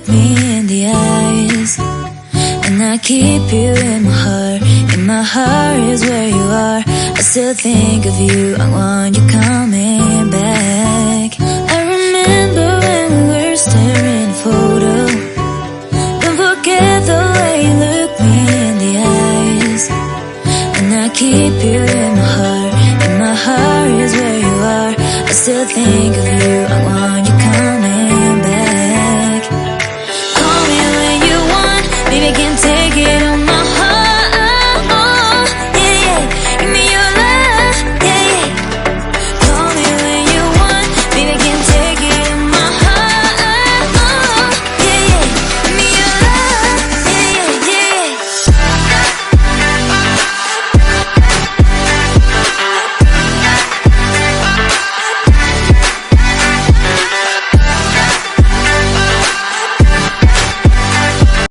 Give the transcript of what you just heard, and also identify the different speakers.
Speaker 1: look me in the eyes. And I keep you in my heart. In my heart is where you are. I still think of you, I want you coming back. I remember when we were staring at a photo. Don't forget the way you look me in the eyes. And I keep you in my heart. In my heart is where you are. I still think of you,